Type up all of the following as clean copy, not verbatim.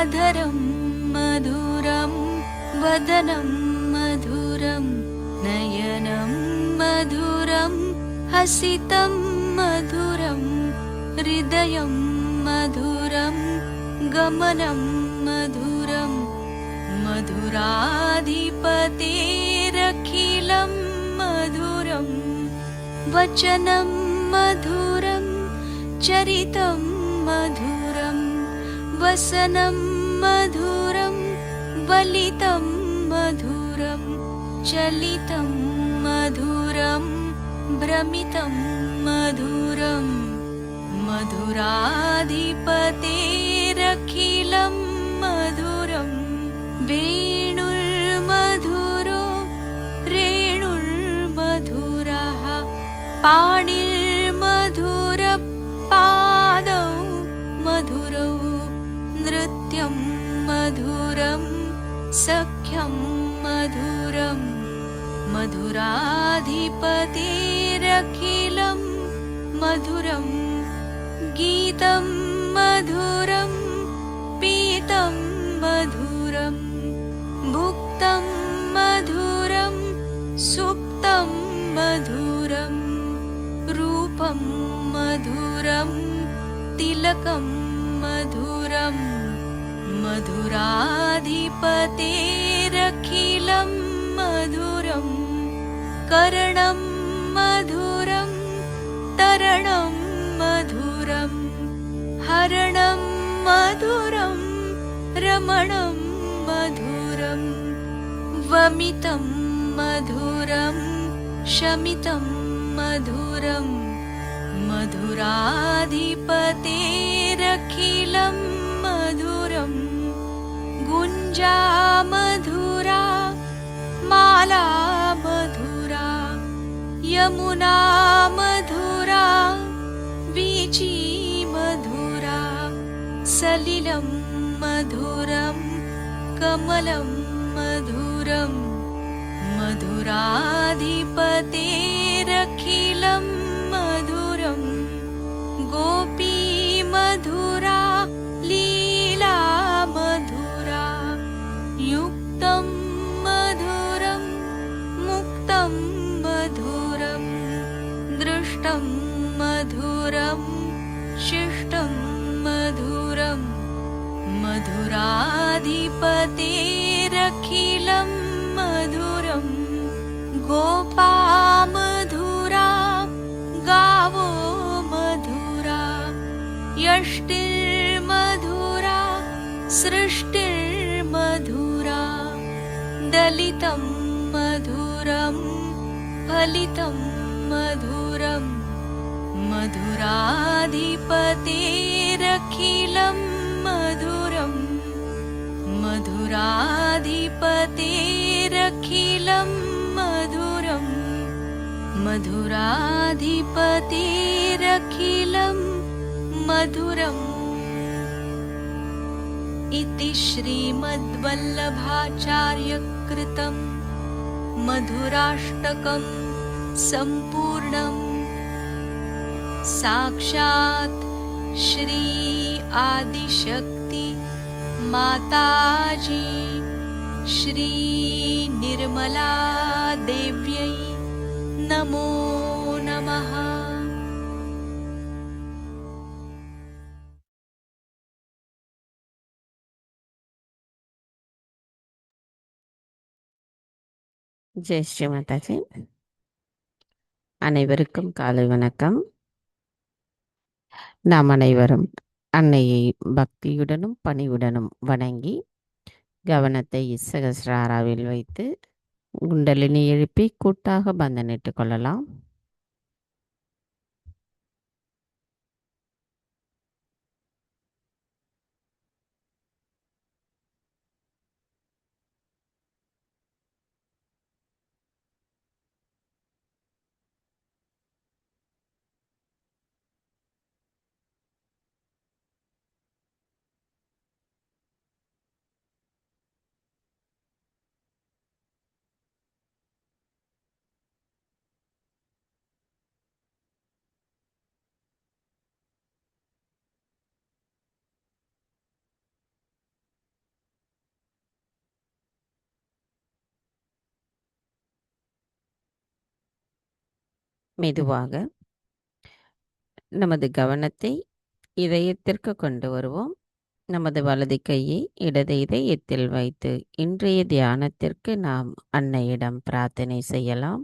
अधरं मधुरं वदनं मधुरं नयनं मधुरं हसितं मधुरं हृदयं मधुरं गमनं मधुरं मधुराधिपतेरखिलं मधुरं वचनं मधुरं चरितं मधुरं वसनं मधुरं वलितं मधुरं चलितं मधुरं भ्रमितं मधुरं मधुराधिपतेरखिलं मधुरं वेणुर्मधुरो रेणुर्मधुरः पाणिर्मधुरपादौ मधुरौ नृत्यं मधुरं सख्यं मधुरं मधुराधिपतेरखिलं मधुरं गीतं मधुरं पीतं मधुरं भुक्तं मधुरं सुप्तं मधुरं रूपं मधुरं तिलकं मधुरं मधुराधिपतेरखिलं मधुरं करणं मधुरं तरणं मधुरं हरणं मधुरं रमणं मधुरं वमितं मधुरं शमितं मधुरं मधुराधिपतेरखिलं मधुरं गुञ्जा मधुरा माला मधुरा यमुना मधुरा वीची मधुरा सलिलं मधुरं कमलं मधुरं मधुराधिपतेरखिलं मधुरं गोपी मधुरा लीला मधुरा युक्तं मधुरं मुक्तं मधुरं दृष्टं मधुरं शिष्टं मधुरं मधुराधिपतेरखिलं मधुरं गोपा मधुरा गावो मधुरा यष्टिर्मधुरा सृष्टिर्मधुरा दलितं मधुरं फलितं मधुरं मधुराधिपतेरखिलं मधुरं मधुराधिपतेरखिलं मधुरं मधुराधिपतेरखिलं मधुरम् इति श्रीमद्वल्लभाचार्यकृतं मधुराष्टकं सम्पूर्णम् साक्षात् श्री आदिशक्ति माताजी श्री निर्मला देव्यै नमो नमः। ஜெய் ஸ்ரீ மாதாஜி. அனைவருக்கும் காலை வணக்கம். நாம் அனைவரும் அன்னையை பக்தியுடனும் பணிவுடனும் வணங்கி கவனத்தை சகஸ்ராராவில் வைத்து குண்டலினி எழுப்பி கூட்டாக பந்தனிட்டுக் கொள்ளலாம். மெதுவாக நமது கவனத்தை இதயத்திற்கு கொண்டு வருவோம். நமது வலது கையை இடது இதயத்தில் வைத்து இன்றைய தியானத்திற்கு நாம் அன்னையிடம் பிரார்த்தனை செய்யலாம்.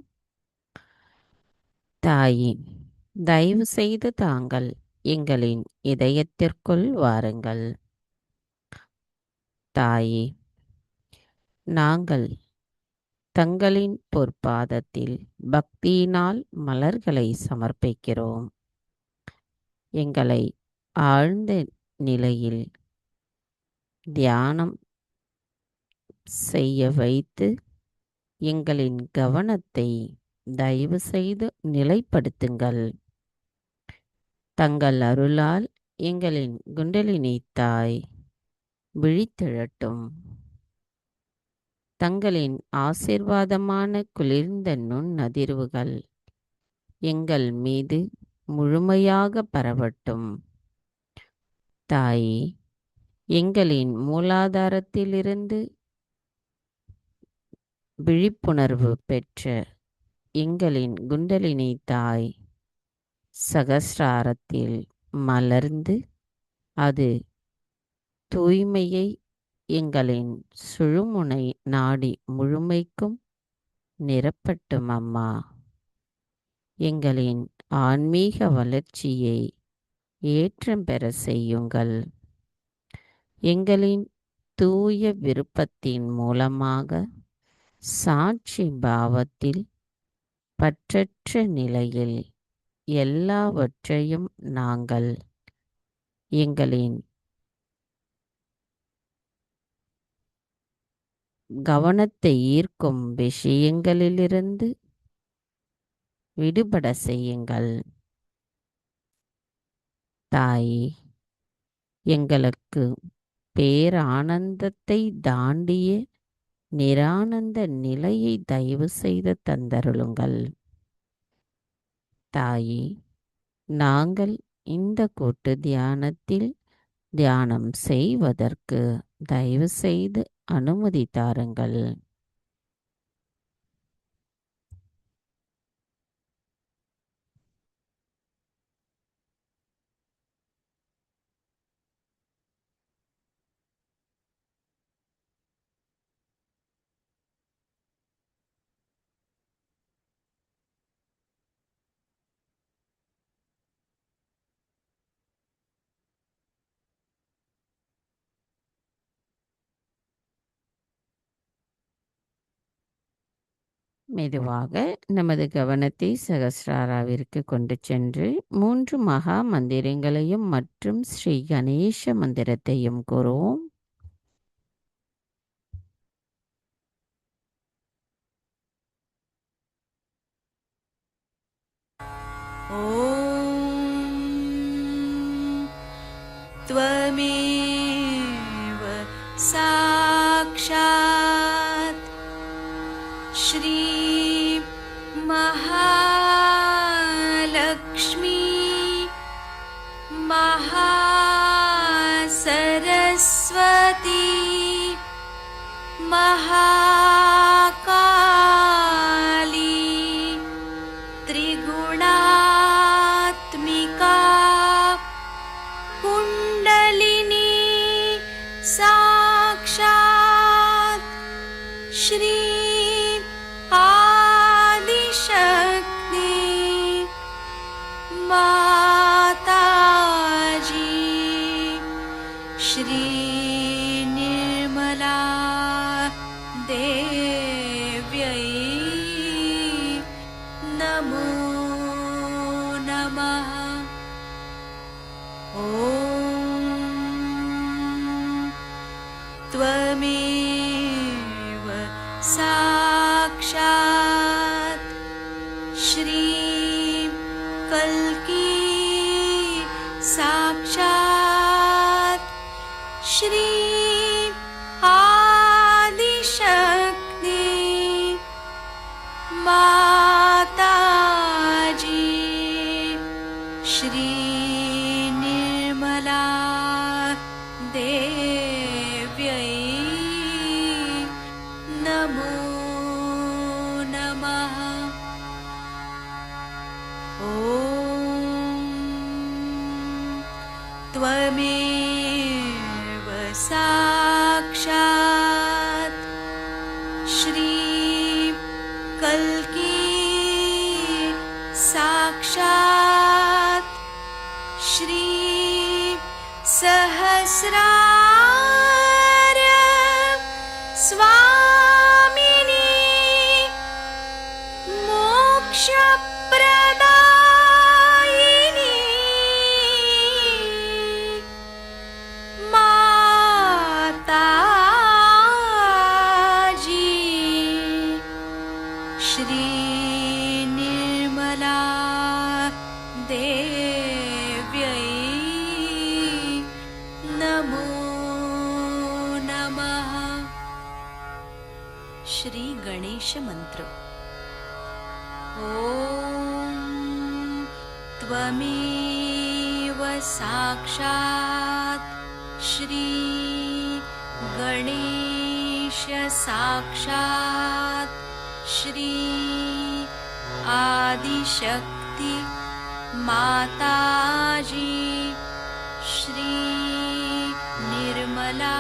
தாயே, தயவு செய்து தாங்கள் எங்களின் இதயத்திற்குள் வாருங்கள். தாயே, நாங்கள் தங்களின் பொற்பாதத்தில் பக்தியினால் மலர்களை சமர்ப்பிக்கிறோம். எங்களை ஆழ்ந்த நிலையில் தியானம் செய்ய வைத்து எங்களின் கவனத்தை தயவு செய்து நிலைப்படுத்துங்கள். தங்கள் அருளால் எங்களின் குண்டலினி தாய் விழித்தெழட்டும். தங்களின் ஆசீர்வாதமான குளிர்ந்த நுண்ணதிர்வுகள் எங்கள் மீது முழுமையாக பரவட்டும். தாயே, எங்களின் மூலாதாரத்திலிருந்து விழிப்புணர்வு பெற்ற எங்களின் குண்டலினி தாய் சகஸ்ராரத்தில் மலர்ந்து அது தூய்மையை எங்களின் சுழுமுனை நாடி முழுமைக்கும் நிரப்பட்டும். அம்மா, எங்களின் ஆன்மீக வளர்ச்சியை ஏற்றம் பெற செய்யுங்கள். எங்களின் தூய விருப்பத்தின் மூலமாக சாட்சி பாவத்தில் பற்றற்ற நிலையில் எல்லாவற்றையும் நாங்கள் எங்களின் கவனத்தை ஈர்க்கும் விஷயங்களிலிருந்து விடுபட செய்யுங்கள். தாயே, எங்களுக்கு பேரானந்தத்தை தாண்டிய நிரானந்த நிலையை தயவு செய்து தந்தருளுங்கள். தாயே, நாங்கள் இந்த கூட்டு தியானத்தில் தியானம் செய்வதற்கு தயவு செய்து அனுமதி தாருங்கள். மெதுவாக நமது கவனத்தை சகஸ்ராராவிற்கு கொண்டு சென்று 3 மகா மந்திரங்களையும் மற்றும் ஸ்ரீ கணேச மந்திரத்தையும் கூறுவோம். त्वमेव साक्षात् श्री महालक्ष्मी महासरस्वती महाकाली त्रिगुणात्मिका कुण्डलिनी साक्षात् श्री आदिशक्ति माताजी श्री निर्मला देव्यै नमो नमः। ॐ त्वमेव साक्षात् श्री कल्की साक्षात् श्री आदिशक्ति माताजी श्री निर्मला देव्यै नमो नमः। त्वमेव साक्षात् श्री कल्की साक्षात् श्री सहस्रार स्वामिनी मोक्षप्रदायिनी माताजी श्री निर्मला देव्यै नमो नमः। श्री गणेश मंत्र। ॐ त्वमेव साक्षात् श्री गणेश साक्षात् श्री आदिशक्ति माताजी श्री निर्मला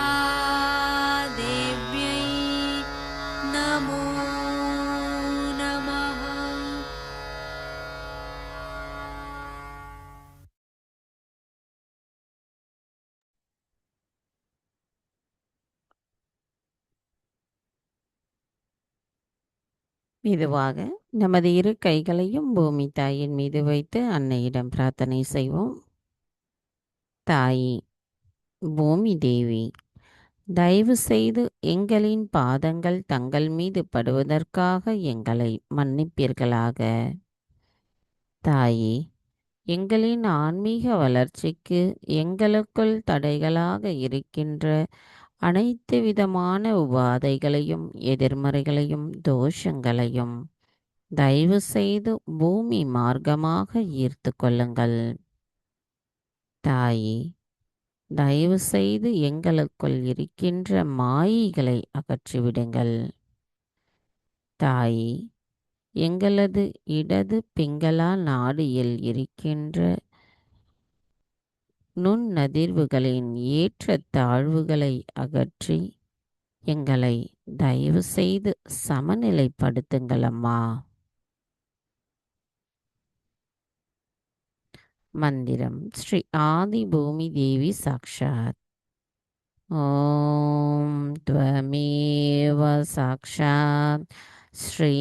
देव्यै नमो नमः। மெதுவாக நமது இரு கைகளையும் பூமி தாயின் மீது வைத்து அன்னையிடம் பிரார்த்தனை செய்வோம். தாயி பூமி தேவி, தயவு செய்து எங்களின் பாதங்கள் தங்கள் மீது படுவதற்காக எங்களை மன்னிப்பீர்களாக. தாயி, எங்களின் ஆன்மீக வளர்ச்சிக்கு எங்களுக்குள் தடைகளாக இருக்கின்ற அனைத்து விதமான உபாதைகளையும் எதிர்மறைகளையும் தோஷங்களையும் தயவு செய்து பூமி மார்க்கமாக ஈர்த்து கொள்ளுங்கள். தாயி, தயவு செய்து எங்களுக்குள் இருக்கின்ற மாயைகளை அகற்றிவிடுங்கள். தாயி, எங்களது இடது பிங்களா நாடியில் இருக்கின்ற நுண்ணதிர்வுகளின் ஏற்ற தாழ்வுகளை அகற்றி எங்களை தயவு செய்து சமநிலைப்படுத்துங்கள் அம்மா. மந்திரம் ஸ்ரீ ஆதி பூமி தேவி சாக்ஷாத். ஓம் த்வமேவ சாக்ஷாத் ஸ்ரீ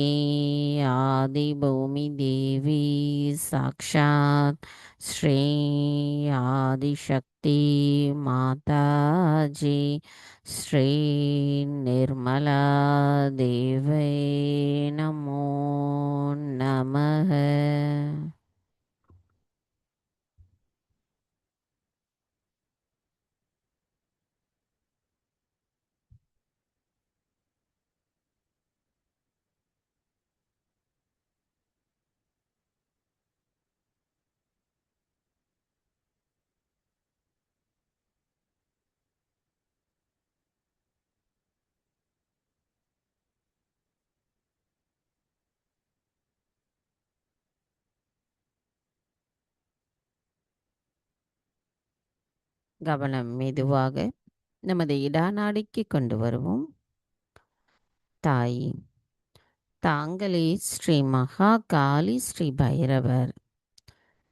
ஆதி பூமி தேவி சாக்ஷாத் ஸ்ரீ ஆதிசக்தி மாதாஜி ஸ்ரீ நிர்மலா தேவை நமோ நமः. கவனம் மெதுவாக நமது இடாநாடிக்கு கொண்டு வருவோம். தாயி, தாங்களே ஸ்ரீ மகா காளி ஸ்ரீ பைரவர்.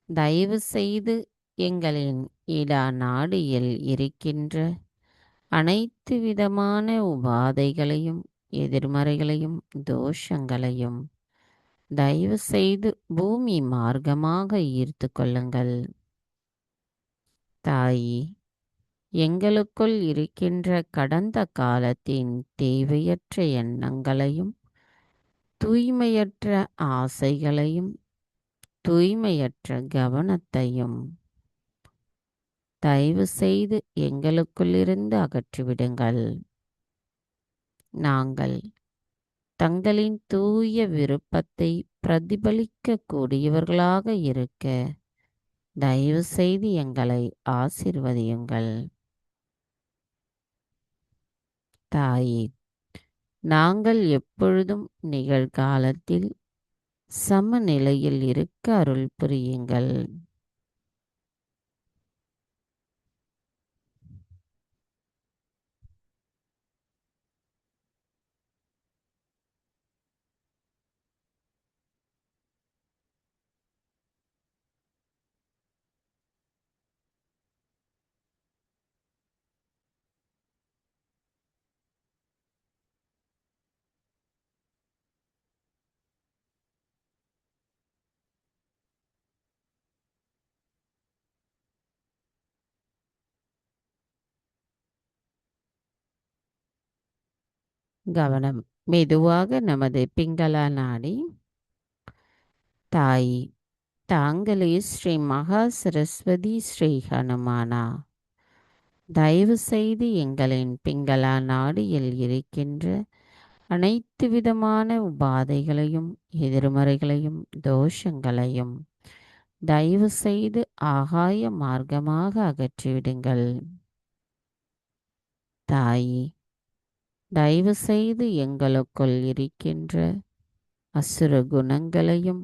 தயவு செய்து எங்களின் இடாநாடியில் இருக்கின்ற அனைத்து விதமான உபாதைகளையும் எதிர்மறைகளையும் தோஷங்களையும் தயவு செய்து பூமி மார்க்கமாக ஈர்த்து கொள்ளுங்கள். தாயி, எங்களுக்குள் இருக்கின்ற கடந்த காலத்தின் தேவையற்ற எண்ணங்களையும் தூய்மையற்ற ஆசைகளையும் தூய்மையற்ற கவனத்தையும் தயவு செய்து எங்களுக்குள்ளிருந்து அகற்றிவிடுங்கள். நாங்கள் தங்களின் தூய விருப்பத்தை பிரதிபலிக்க கூடியவர்களாக இருக்க தயவு செய்து எங்களை ஆசீர்வதியுங்கள். தாயே, நாங்கள் எப்பொழுதும் நிகழ்காலத்தில் சமநிலையில் இருக்க அருள் புரியுங்கள். கவனம். மெதுவாக நமது பிங்களா நாடி. தாய், தாங்களே ஸ்ரீ மகா சரஸ்வதி ஸ்ரீ ஹனுமானா, தயவு செய்து எங்களின் பிங்களா நாடியில் இருக்கின்ற அனைத்து விதமான உபாதைகளையும், எதிர்மறைகளையும், தோஷங்களையும் தயவு செய்து ஆகாய மார்க்கமாக அகற்றிவிடுங்கள். தாயே, தயவு செய்து எங்களுக்குள் இருக்கின்ற அசுர குணங்களையும்,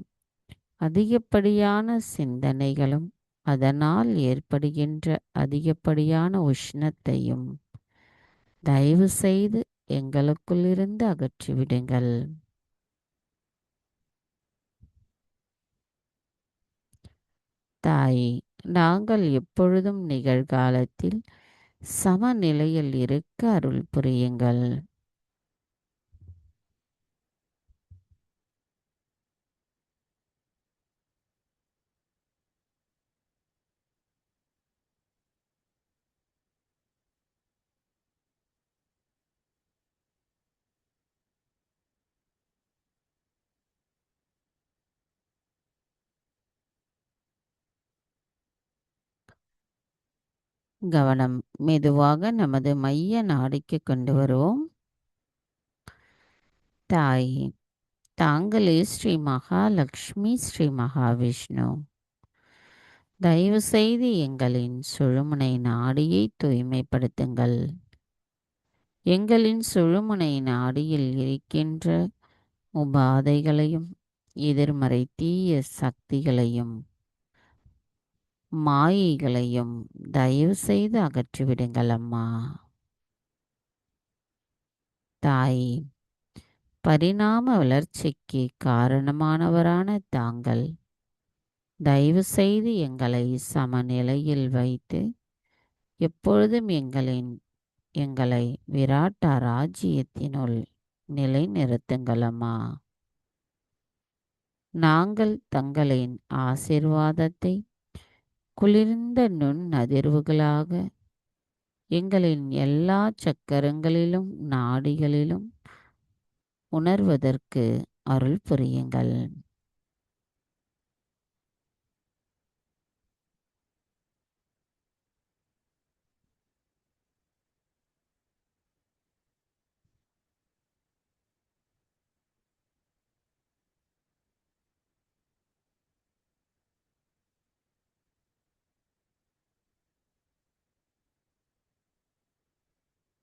அதிகப்படியான சிந்தனைகளும், அதனால் ஏற்படுகின்ற அதிகப்படியான உஷ்ணத்தையும் தயவு செய்து எங்களுக்குள்ளிருந்து அகற்றிவிடுங்கள். தாயே, நாங்கள் எப்பொழுதும் நிகழ்காலத்தில் சமநிலையில் இருக்க அருள் புரியுங்கள். கவனம். மெதுவாக நமது மைய நாடிக்கு கொண்டு வருவோம். தாயே, தாங்களே ஸ்ரீ மகாலட்சுமி ஸ்ரீ மகாவிஷ்ணு, தயவு செய்து எங்களின் சுழுமுனை நாடியை தூய்மைப்படுத்துங்கள். எங்களின் சுழுமுனை நாடியில் இருக்கின்ற உபாதைகளையும், எதிர்மறை தீய சக்திகளையும், மாயைகளையும் தயவு செய்து அகற்றிவிடுங்கள் அம்மா. தாயே, பரிணாம வளர்ச்சிக்கு காரணமானவரான தாங்கள் தயவு செய்து எங்களை சமநிலையில் வைத்து எப்பொழுதும் எங்களை விராட்டா ராஜ்யத்தினுள் நிலை நிறுத்துங்களம்மா. நாங்கள் தங்களின் ஆசிர்வாதத்தை குளிர்ந்த நுண் அதிர்வுகளாக எங்களின் எல்லா சக்கரங்களிலும் நாடிகளிலும் உணர்வதற்கு அருள் புரியுங்கள்.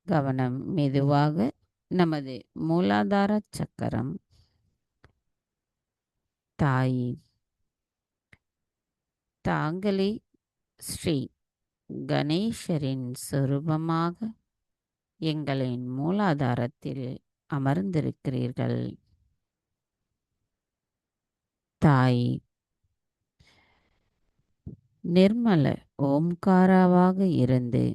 கவனம். மெதுவாக நமது மூலாதார சக்கரம். தாயே, தாங்களே ஸ்ரீ கணேசரின் சொரூபமாக எங்களின் மூலாதாரத்தில் அமர்ந்திருக்கிறீர்கள். தாயே, நிர்மல ஓம்காராவாக இருந்து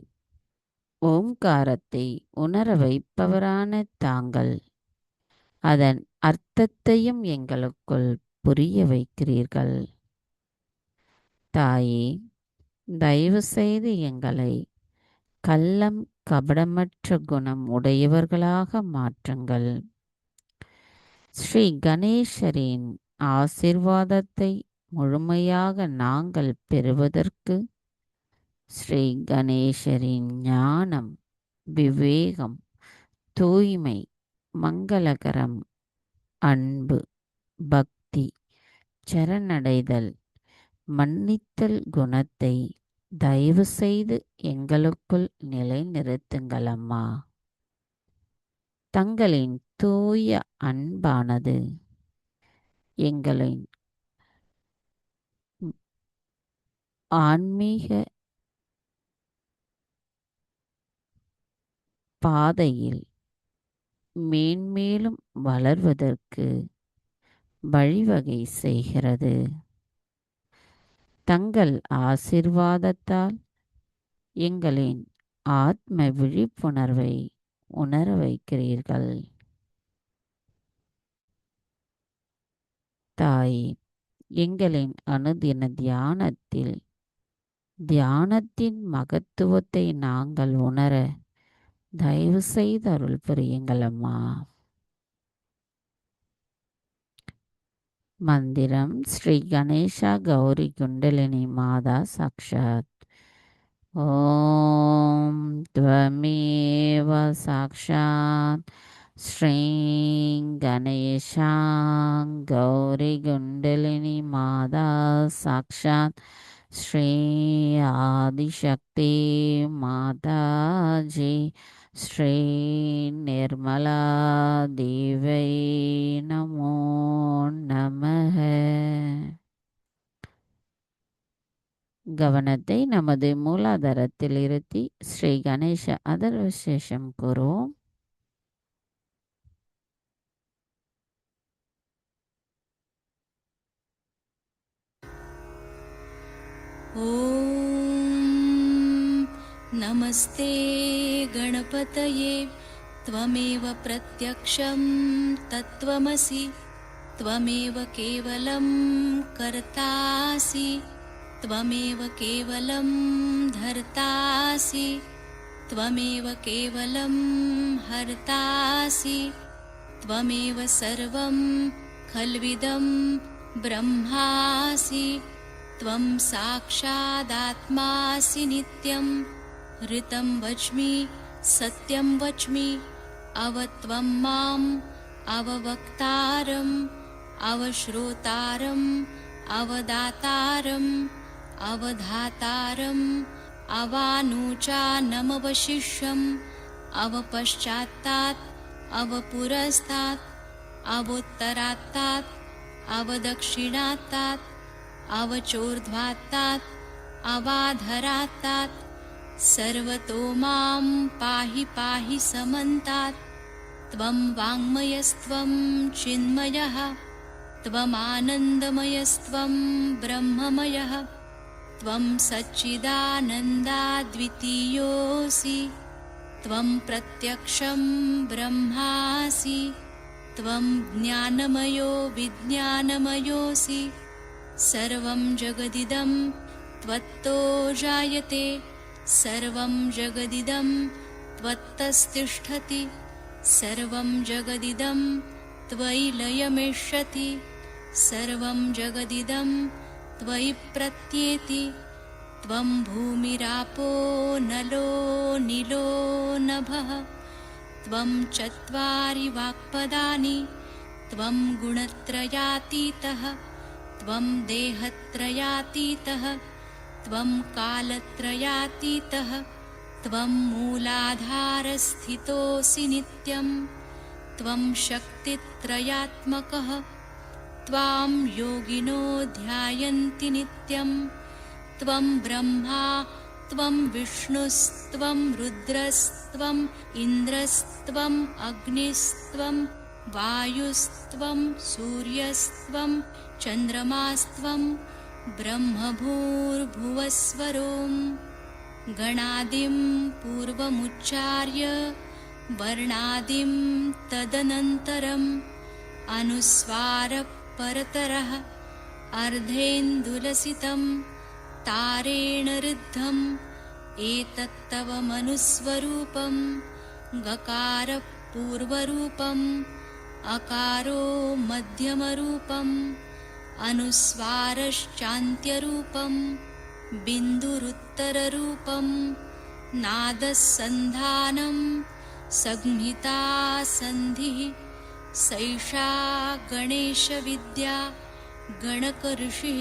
ஓம்காரத்தை உணர வைப்பவரான தாங்கள் அதன் அர்த்தத்தையும் எங்களுக்குள் புரிய வைக்கிறீர்கள். தாயே, தயவு செய்து எங்களை கள்ளம் கபடமற்ற குணம் உடையவர்களாக மாற்றுங்கள். ஸ்ரீ கணேசரின் ஆசிர்வாதத்தை முழுமையாக நாங்கள் பெறுவதற்கு ஸ்ரீ கணேசரின் ஞானம், விவேகம், தூய்மை, மங்களகரம், அன்பு, பக்தி, சரணடைதல், மன்னித்தல் குணத்தை தயவு செய்து எங்களுக்குள் நிலைநிறுத்துங்கள் அம்மா. தங்களின் தூய அன்பானது எங்களின் ஆன்மீக பாதையில் மேன்மேலும் வளர்வதற்கு வழிவகை செய்கிறது. தங்கள் ஆசிர்வாதத்தால் எங்களின் ஆத்ம விழிப்புணர்வை உணர வைக்கிறீர்கள். தாயே, எங்களின் அனுதின தியானத்தில் தியானத்தின் மகத்துவத்தை நாங்கள் உணர தயவு செய்து அருள் புரியுங்கள் அம்மா. மந்திரம் ஸ்ரீ கணேஷா கௌரி குண்டலினி மாதா சாக்ஷாத். ஓம் த்வமேவ சாக்ஷாத் ஸ்ரீ கணேஷா கௌரி குண்டலினி மாதா சாக்ஷாத் ஸ்ரீ ஆதிசக்தி மாதாஜி ஸ்ரீ நிர்மலா தேவை நமோ நமः. கவனத்தை நமது மூலாதாரத்தில் இருத்தி ஸ்ரீ கணேச அதர்வசேஷம் கூறுவோம். ॐ नमस्ते गणपतये त्वमेव प्रत्यक्षं तत्त्वमसि त्वमेव केवलं कर्तासि त्वमेव केवलं धर्तासि त्वमेव केवलं हर्तासि त्वमेव सर्वं खल्विदं ब्रह्मासि त्वं साक्षादात्मासि नित्यं ऋतं वच्मि सत्यं वच्मि अवत्वं माम् अववक्तारम् अवश्रोतारम् अवदातारम् अवधातारम् अवानुचानमवशिष्यम् अवपश्चात्तात् अवपुरस्तात् अवोत्तरात्तात् अवदक्षिणात्तात् अवचोर्ध्वात्तात् अवाधरात्तात् सर्वतो मां पाहि पाहि समन्तात् त्वं वाङ्मयस्त्वं चिन्मयः त्वमानन्दमयस्त्वं ब्रह्ममयः त्वं सच्चिदानन्दाद्वितीयोऽसि त्वं प्रत्यक्षं ब्रह्मासि त्वं ज्ञानमयो विज्ञानमयोऽसि सर्वं जगदिदं त्वत्तो जायते सर्वं जगदिदं त्वत्तस्तिष्ठति सर्वं जगदिदं त्वयि लयमेष्यति सर्वं जगदिदं त्वयि प्रत्येति त्वं भूमिरापो नलो नीलो नभः त्वं चत्वारि वाक्पदानि त्वं गुणत्रयातीतः त्वं देहत्रयातीतः त्वं कालत्रयातीतः त्वं मूलाधारस्थितोऽसि नित्यं त्वं शक्तित्रयात्मकः त्वां योगिनो ध्यायन्ति नित्यं त्वं ब्रह्मा त्वं विष्णुस्त्वं रुद्रस्त्वम् इन्द्रस्त्वम् अग्निस्त्वं वायुस्त्वं सूर्यस्त्वं चन्द्रमास्त्वं ब्रह्मभूर्भुवस्वरों गणादिं पूर्वमुच्चार्य वर्णादिं तदनन्तरम् अनुस्वारपरतरः अर्धेन्दुलसितं तारेण ऋद्धम् एतत्तव मनुस्वरूपं गकारपूर्वरूपम् अकारो मध्यमरूपम् अनुस्वारश्चान्त्यरूपं बिन्दुरुत्तररूपं नादसन्धानं संहिता सन्धिः सैषा गणेशविद्या गणकऋषिः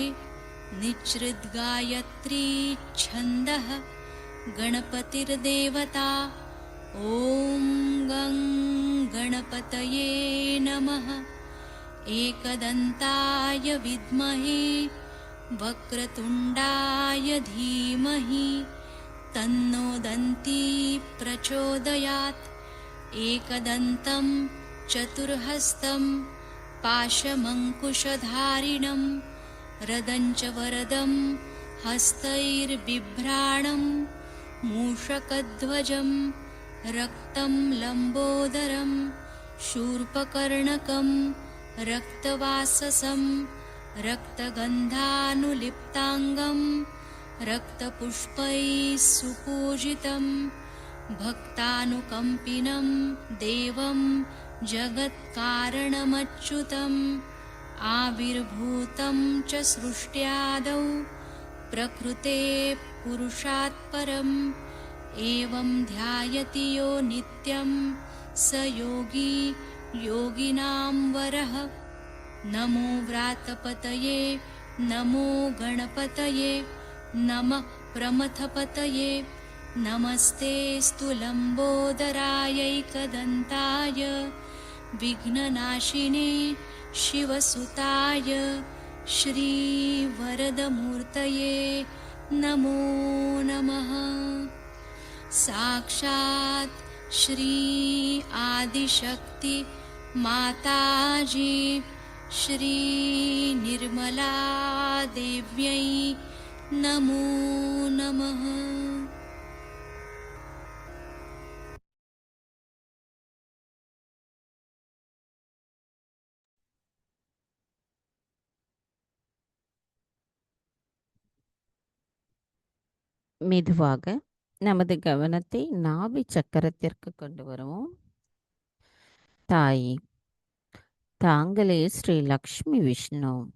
निच्छृद्गायत्री छन्दः गणपतिर्देवता ॐ गं गणपतये नमः। एकदन्ताय विद्महे वक्रतुण्डाय धीमहि तन्नो दन्ती प्रचोदयात्। एकदन्तं चतुर्हस्तं पाशमङ्कुशधारिणं रदञ्च वरदं हस्तैर्बिभ्राणं मूषकध्वजं रक्तं लम्बोदरं शूर्पकर्णकं रक्तवाससं रक्तगन्धानुलिप्ताङ्गं रक्तपुष्पैः सुपूजितं भक्तानुकम्पिनं देवं जगत्कारणमच्युतम् आविर्भूतं च सृष्ट्यादौ प्रकृते पुरुषात् परम् एवं ध्यायति यो नित्यं स योगी योगिनां वरः। नमो व्रातपतये नमो गणपतये नमः प्रमथपतये नमस्ते लम्बोदरायैकदन्ताय विघ्ननाशिने शिवसुताय श्रीवरदमूर्तये नमो नमः। साक्षात् श्री आदिशक्ति माताजी श्री निर्मला देव्यै नमो नमः। மெதுவாக நமது கவனத்தை நாபி சக்கரத்திற்கு கொண்டு வருவோம். தாயே, தாங்களே ஸ்ரீ லக்ஷ்மி விஷ்ணு.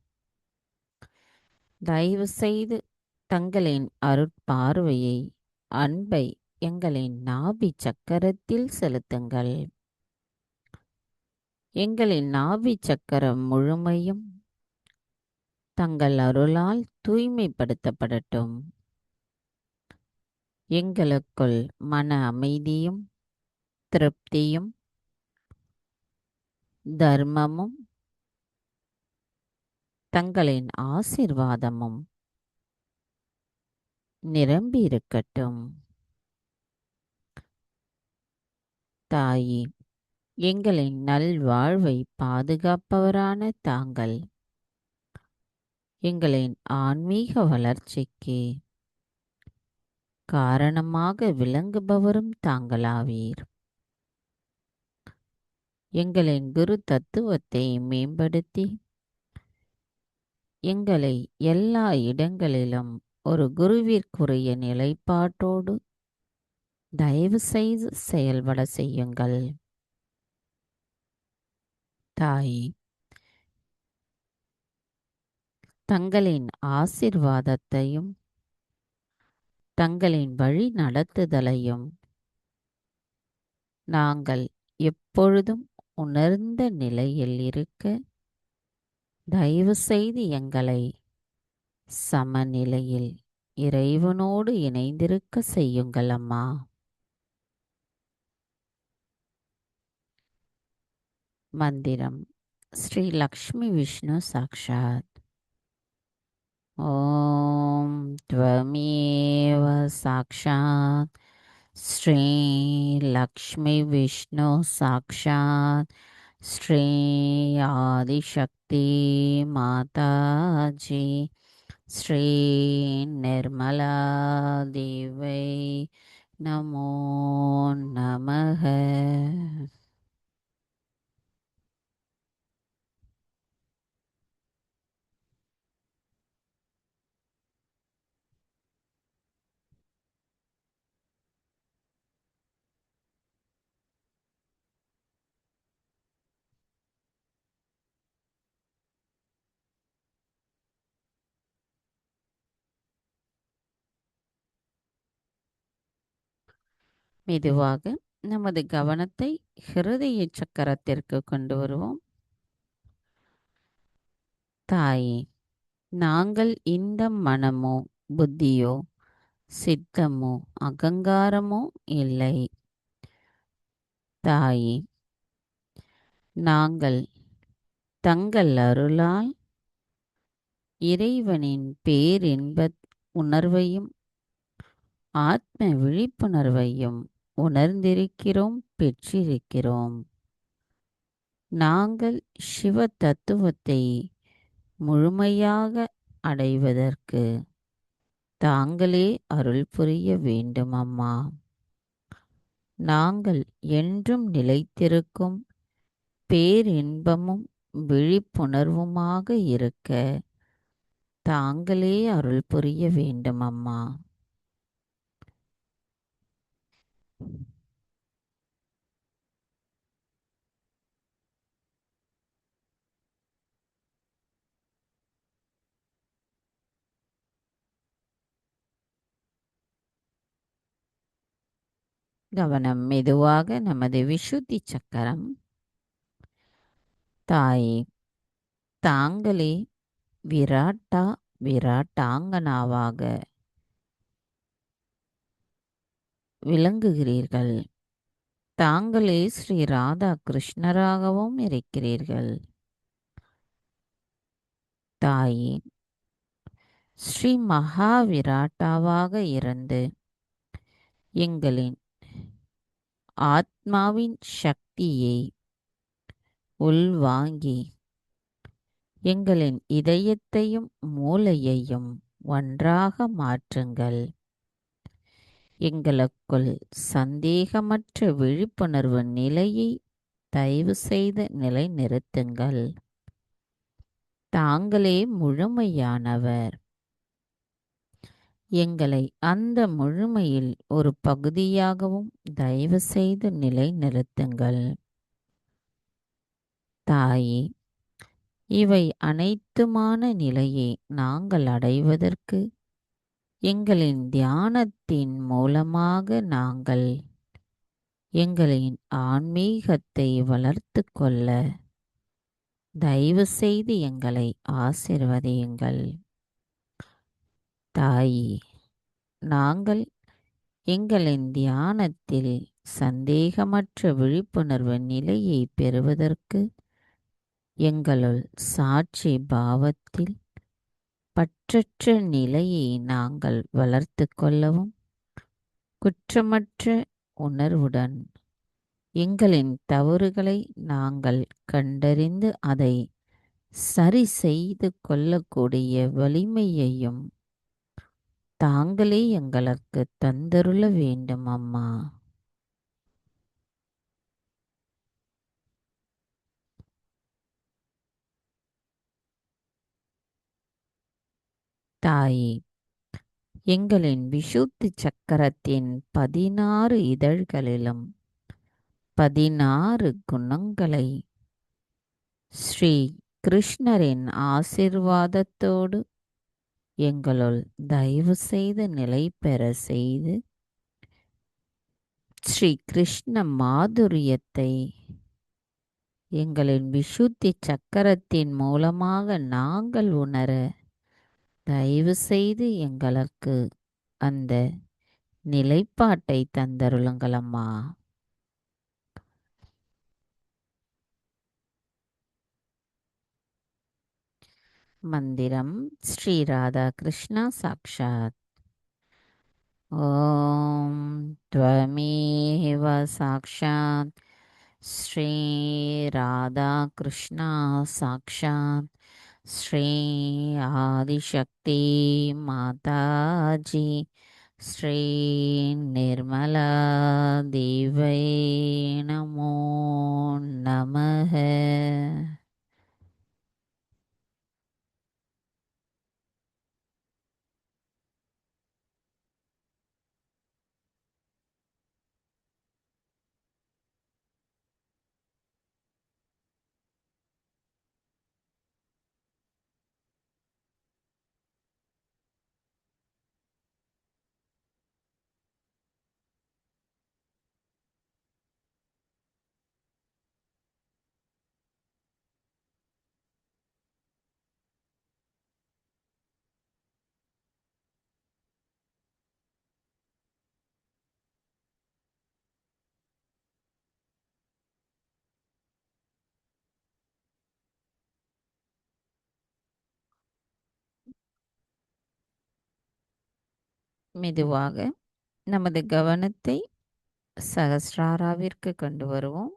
தயவு செய்து தங்களின் அருட்பார்வையை, அன்பை எங்களின் நாபி சக்கரத்தில் செலுத்துங்கள். எங்களின் நாபி சக்கரம் முழுமையும் தங்கள் அருளால் தூய்மைப்படுத்தப்படட்டும். எங்களுக்குள் மன அமைதியும் திருப்தியும் தர்மமும் தங்களின் ஆசீர்வாதமும் நிரம்பி இருக்கட்டும். தாயே, எங்களின் நல்வாழ்வை பாதுகாப்பவரான தாங்கள் எங்களின் ஆன்மீக வளர்ச்சிக்கு காரணமாக விளங்குபவரும் தாங்களாவீர். எங்களின் குரு தத்துவத்தை மேம்படுத்தி எங்களை எல்லா இடங்களிலும் ஒரு குருவிற்குரிய நிலைப்பாட்டோடு தயவு செய்து செயல்பட செய்யுங்கள். தாயே, தங்களின் ஆசீர்வாதத்தையும் தங்களின் வழி நடத்துதலையும் நாங்கள் எப்பொழுதும் உணர்ந்த நிலையில் இருக்க தயவு செய்து எங்களை சமநிலையில் இறைவனோடு இணைந்திருக்க செய்யுங்கள் அம்மா. மந்திரம் ஸ்ரீ லக்ஷ்மி விஷ்ணு சாக்ஷாத். ஓம் த்வமேவ சாக்ஷாத் ஸ்ரீ லக்ஷ்மி விஷ்ணு சாக்ஷாத் ஸ்ரீ ஆதிசக்தி மாதாஜி ஸ்ரீ நிர்மலா தேவை நமோ நமக. மெதுவாக நமது கவனத்தை ஹிருதய சக்கரத்திற்கு கொண்டு வருவோம். தாயே, நாங்கள் இந்த மனமோ புத்தியோ சித்தமோ அகங்காரமோ இல்லை. தாயே, நாங்கள் தங்கள் அருளால் இறைவனின் பேரின்ப உணர்வையும் ஆத்ம விழிப்புணர்வையும் உணர்ந்திருக்கிறோம், பெற்றிருக்கிறோம். நாங்கள் சிவ தத்துவத்தை முழுமையாக அடைவதற்கு தாங்களே அருள் புரிய வேண்டும் அம்மா. நாங்கள் என்றும் நிலைத்திருக்கும் பேரின்பமும் விழிப்புணர்வுமாக இருக்க தாங்களே அருள் புரிய வேண்டும் அம்மா. கவனம் மெதுவாக நமது விசுத்தி சக்கரம். தாயே, தாங்களே விராட்டாங்கனாவாக விளங்குகிறீர்கள். தாங்களே ஸ்ரீ ராதா கிருஷ்ணராகவும் இருக்கிறீர்கள். தாயே, ஸ்ரீ மகாவிராட்டாவாக இருந்து எங்களின் ஆத்மாவின் சக்தியை உள்வாங்கி எங்களின் இதயத்தையும் மூளையையும் ஒன்றாக மாற்றுங்கள். எங்களுக்குள் சந்தேகமற்ற விழிப்புணர்வு நிலையை தயவு செய்து நிலைநிறுத்துங்கள். தாங்களே முழுமையானவர். எங்களை அந்த முழுமையில் ஒரு பகுதியாகவும் தயவு செய்து நிலைநிறுத்துங்கள். தாயே, இவை அனைத்துமான நிலையை நாங்கள் அடைவதற்கு எங்களின் தியானத்தின் மூலமாக நாங்கள் எங்களின் ஆன்மீகத்தை வளர்த்து கொள்ள தயவு செய்து எங்களை ஆசிர்வதியுங்கள். தாயே, நாங்கள் எங்களின் தியானத்தில் சந்தேகமற்ற விழிப்புணர்வு நிலையை பெறுவதற்கு எங்களுள் சாட்சி பாவத்தில் பற்றற்ற நிலையை நாங்கள் வளர்த்து கொள்ளவும், குற்றமற்ற உணர்வுடன் எங்களின் தவறுகளை நாங்கள் கண்டறிந்து அதை சரி செய்து கொள்ளக்கூடிய வலிமையையும் தாங்களே எங்களுக்கு தந்தருள வேண்டும் அம்மா. தாயே, எங்களின் விசுத்தி சக்கரத்தின் 16 இதழ்களிலும் 16 குணங்களை ஸ்ரீ கிருஷ்ணரின் ஆசிர்வாதத்தோடு எங்களுள் தயவு செய்து நிலை பெற செய்து ஸ்ரீ கிருஷ்ண மாதுரியத்தை எங்களின் விசுத்தி சக்கரத்தின் மூலமாக நாங்கள் உணர தயவு செய்து எங்களுக்கு அந்த நிலைப்பாட்டை தந்தருளுங்கள் அம்மா. மந்திரம் ஸ்ரீ ராதா கிருஷ்ணா சாக்ஷாத். ஓம் த்வமேவ சாக்ஷாத் ஸ்ரீ ராதா கிருஷ்ணா சாக்ஷாத் ஸ்ரீ ஆதிசக்தி மாதாஜி ஸ்ரீ நிர்மலா தேவை நமோ நமः. மெதுவாக நமது கவனத்தை சகஸ்ராராவிற்கு கொண்டு வருவோம்.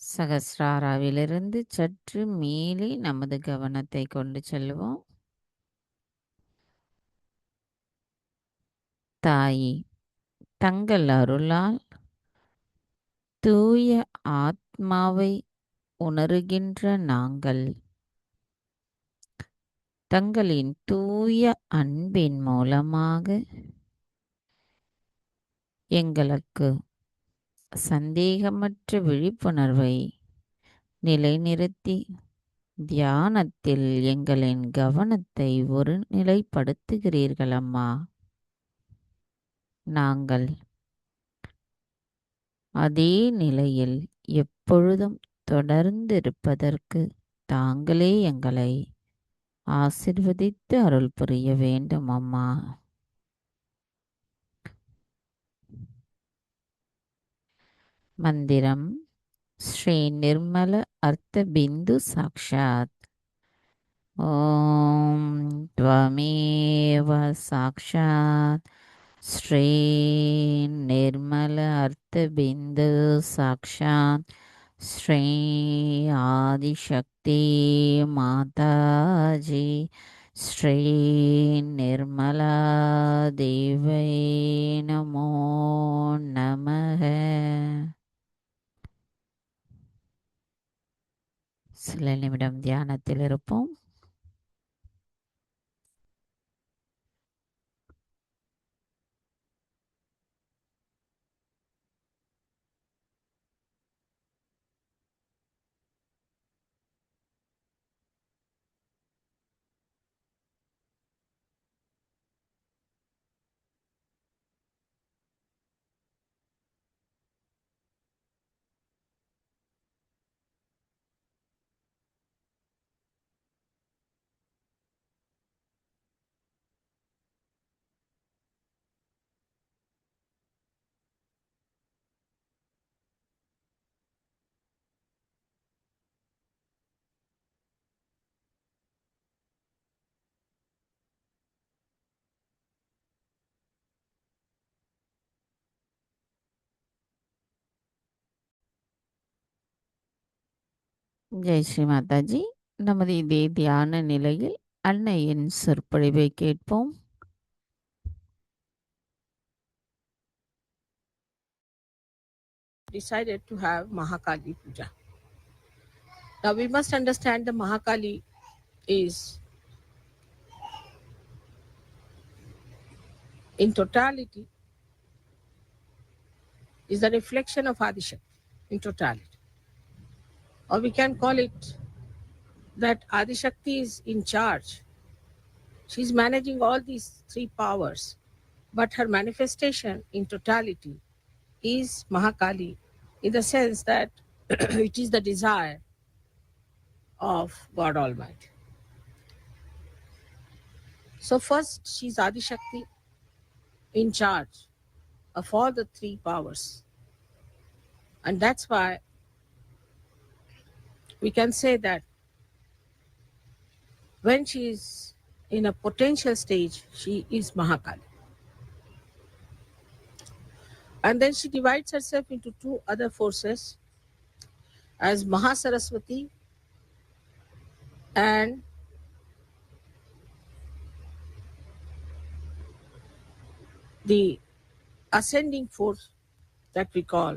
சகஸ்ராராவிலிருந்து சற்று மேலே நமது கவனத்தை கொண்டு செல்வோம். தாயே, தங்கள் அருளால் தூய ஆத்மாவை உணருகின்ற நாங்கள் தங்களின் தூய அன்பின் மூலமாக எங்களுக்கு சந்தேகமற்ற விழிப்புணர்வை நிலைநிறுத்தி தியானத்தில் எங்களின் கவனத்தை ஒருநிலைப்படுத்துகிறீர்கள் அம்மா. நாங்கள் அதே நிலையில் எப்பொழுதும் தொடர்ந்து இருப்பதற்கு தாங்களே எங்களை ஆசிர்வதித்து அருள் புரிய வேண்டும் அம்மா. மந்திரம் ஸ்ரீ நிர்மல அர்த்த பிந்து சாக்ஷாத். ஓம் த்வமேவ சாக்ஷாத் ஸ்ரீ நிர்மல அர்த்த பிந்து சாக்ஷாத் ஸ்ரீ ஆதிசக்தி மாதாஜி ஸ்ரீ நிர்மலா தேவை நமோ நமக. சில நிமிடம் தியானத்தில் இருப்போம். ஜெய் ஸ்ரீ மாதாஜி. நமது இதே தியான நிலையில் அன்னையின் சொற்பொழிவை கேட்போம். Decided to have Mahakali Puja. Now we must understand the Mahakali is in totality is the reflection of Adishakti in totality. Or we can call it that Adishakti is in charge. She's managing all these three powers, but her manifestation in totality is Mahakali in the sense that it is the desire of God Almighty. So first she's Adishakti in charge of all the three powers. And that's why we can say that when she is in a potential stage, she is Mahakali. And then she divides herself into two other forces as Mahasaraswati and the ascending force that we call,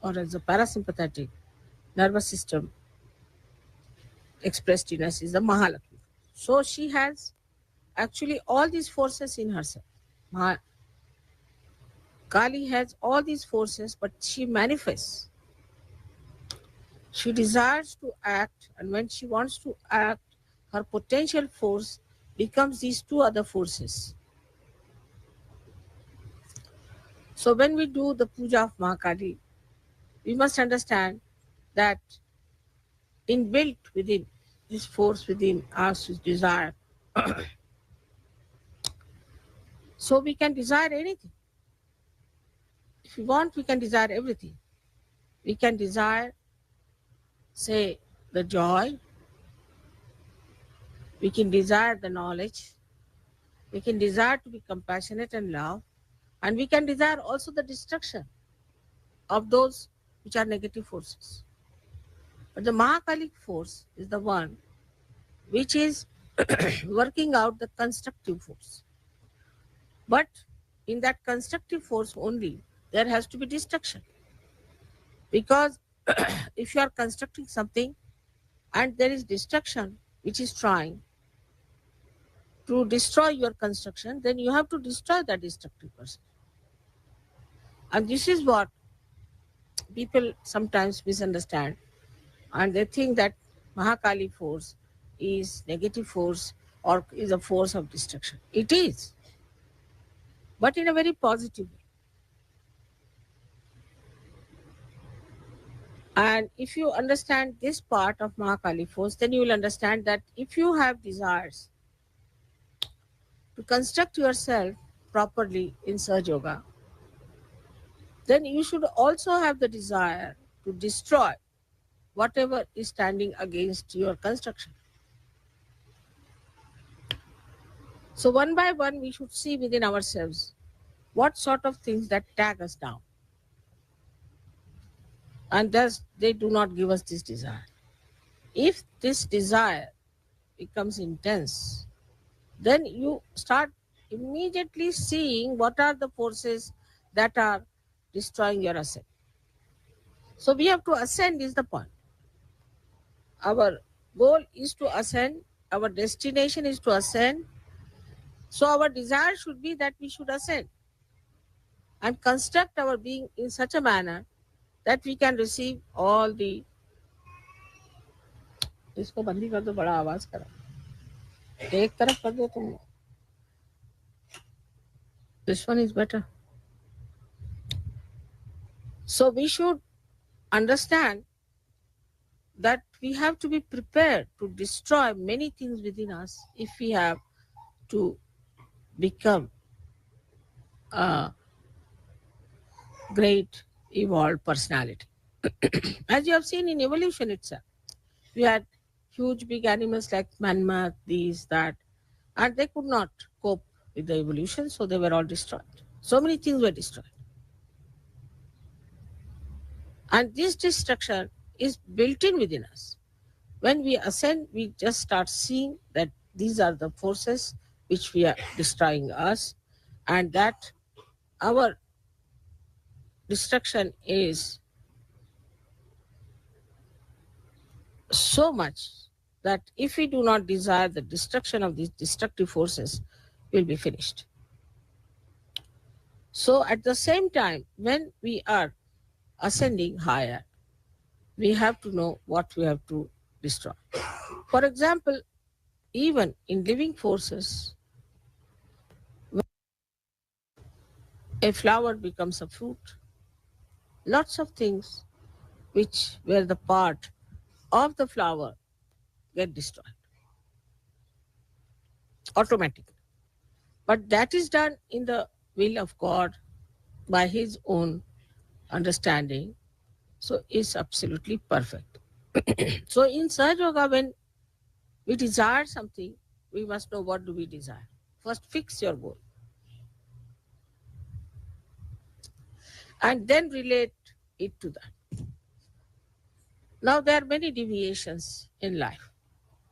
or as the parasympathetic nervous system expressed in us, is the Mahalakshmi. So she has actually all these forces in herself. Kali has all these forces, but she manifests. She desires to act, and when she wants to act, her potential force becomes these two other forces. So when we do the puja of Mahakali, we must understand that inbuilt within this force within us is desire. So we can desire anything. If we want, we can desire everything. We can desire, say, the joy. We can desire the knowledge. We can desire to be compassionate and love. And we can desire also the destruction of those which are negative forces. But the Mahakalic force is the one which is working out the constructive force. But in that constructive force only, there has to be destruction. Because if you are constructing something and there is destruction which is trying to destroy your construction, then you have to destroy that destructive person. And this is what people sometimes misunderstand. And they think that Mahakali force is negative force or is a force of destruction. It is, but in a very positive way. And if you understand this part of Mahakali force, then you will understand that if you have desires to construct yourself properly in Sahaja Yoga, then you should also have the desire to destroy whatever is standing against your construction. So one by one, we should see within ourselves what sort of things that tag us down. And thus, they do not give us this desire. If this desire becomes intense, then you start immediately seeing what are the forces that are destroying your ascent. So we have to ascend is the point. Our goal is to ascend. Our destination is to ascend. So our desire should be that we should ascend and construct our being in such a manner that we can receive all the. इसको बंदी कर दो, बड़ा आवाज करा, एक तरफ कर दो तुम. This one is better. So we should understand that we have to be prepared to destroy many things within us if we have to become a great evolved personality. As you have seen in evolution itself, we had huge big animals like mammoth, these, that, and they could not cope with the evolution, so they were all destroyed. So many things were destroyed. And this destruction is built in within us. When we ascend, we just start seeing that these are the forces which we are destroying us, and that our destruction is so much that if we do not desire the destruction of these destructive forces, we'll be finished. So at the same time, when we are ascending higher, we have to know what we have to destroy. For example, even in living forces, when a flower becomes a fruit, lots of things which were the part of the flower get destroyed automatically. But that is done in the will of God by His own understanding. So it's absolutely perfect. So in Sahaja Yoga, when we desire something, we must know what do we desire. First, fix your goal. And then relate it to that. Now there are many deviations in life.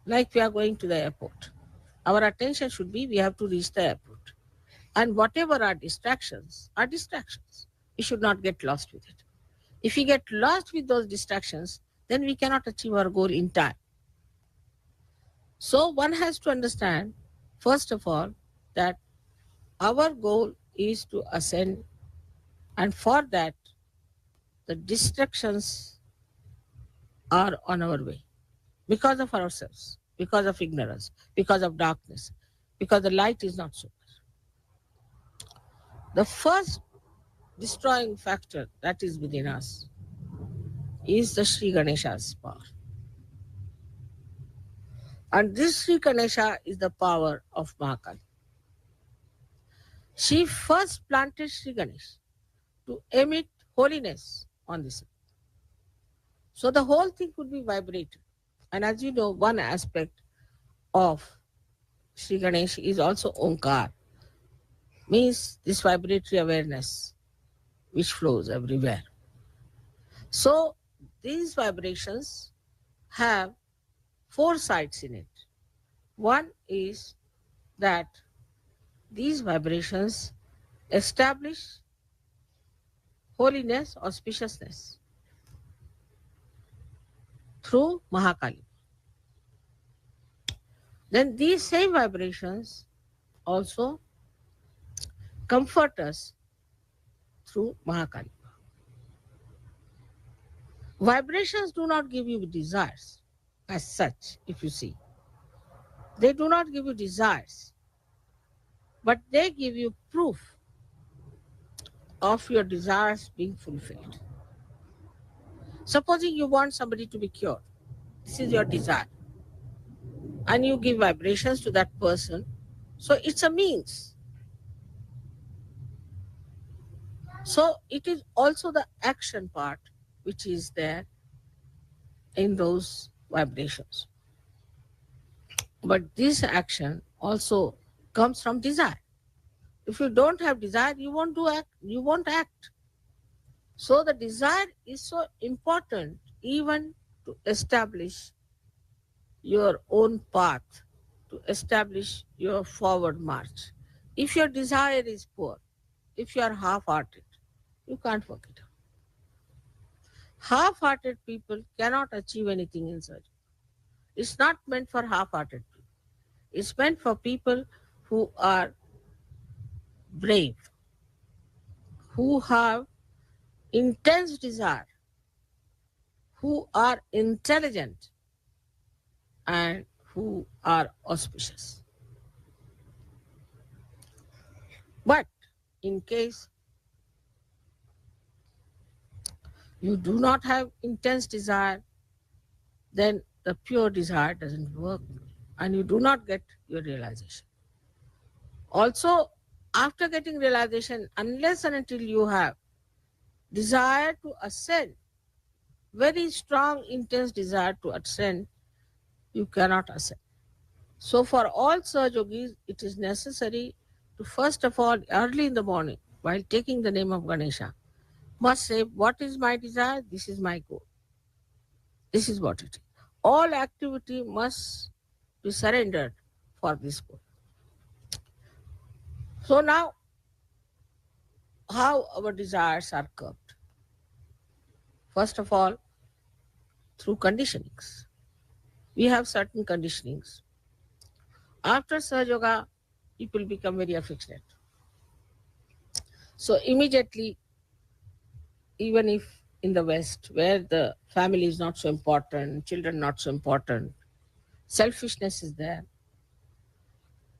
Like we are going to the airport. Our attention should be we have to reach the airport. And whatever are distractions. We should not get lost with it. If we get lost with those distractions, then we cannot achieve our goal in time. So one has to understand, first of all, that our goal is to ascend, and for that, the distractions are on our way because of ourselves, because of ignorance, because of darkness, because the light is not so much. The first destroying factor that is within us is the Sri Ganesha's power. And this Sri Ganesha is the power of Mahakali. She first planted Sri Ganesh to emit holiness on this earth. So the whole thing could be vibrated. And as you know, one aspect of Sri Ganesh is also Omkar, means this vibratory awareness which flows everywhere. So these vibrations have 4 sides in it. One is that these vibrations establish holiness, auspiciousness through Mahakali. Then these same vibrations also comfort us through Mahakali. Vibrations do not give you desires as such, if you see. They do not give you desires, but they give you proof of your desires being fulfilled. Supposing you want somebody to be cured, this is your desire, and you give vibrations to that person, so it's a means. So it is also the action part which is there in those vibrations. But this action also comes from desire. If you don't have desire, you won't act. So the desire is so important even to establish your own path, to establish your forward march. If your desire is poor, if you are half-hearted, you can't work it out. Half-hearted people cannot achieve anything in surgery. It's not meant for half-hearted people. It's meant for people who are brave, who have intense desire, who are intelligent, and who are auspicious. But in case you do not have intense desire, then the pure desire doesn't work and you do not get your realization. Also, after getting realization, unless and until you have desire to ascend, very strong, intense desire to ascend, you cannot ascend. So for all Sahaja Yogis, it is necessary to first of all, early in the morning, while taking the name of Ganesha, must say, what is my desire? This is my goal. This is what it is. All activity must be surrendered for this goal. So now, how our desires are curbed? First of all, through conditionings. We have certain conditionings. After Sahaja Yoga, people become very affectionate. So immediately, even if in the West, where the family is not so important, children not so important, selfishness is there.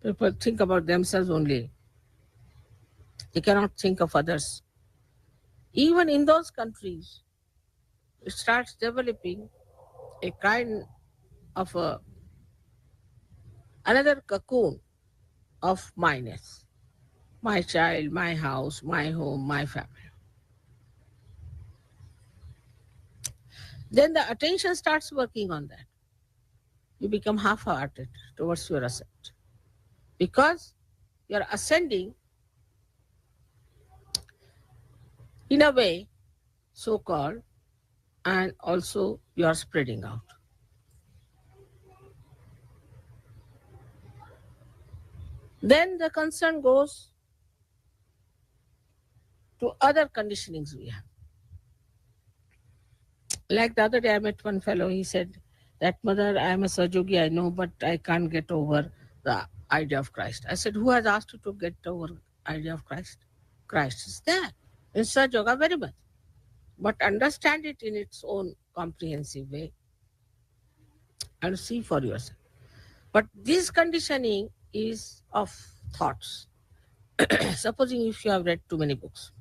People think about themselves only. They cannot think of others. Even in those countries, it starts developing a kind of another cocoon of myness. My child, my house, my home, my family. Then the attention starts working on that. You become half-hearted towards your ascent. Because you are ascending in a way, so-called, and also you are spreading out. Then the concern goes to other conditionings we have. Like the other day I met one fellow, he said, that mother, I am a Sahaja Yogi, I know, but I can't get over the idea of Christ. I said, who has asked you to get over the idea of Christ? Christ is there in Sahaja Yoga very much. But understand it in its own comprehensive way and see for yourself. But this conditioning is of thoughts. Supposing if you have read too many books,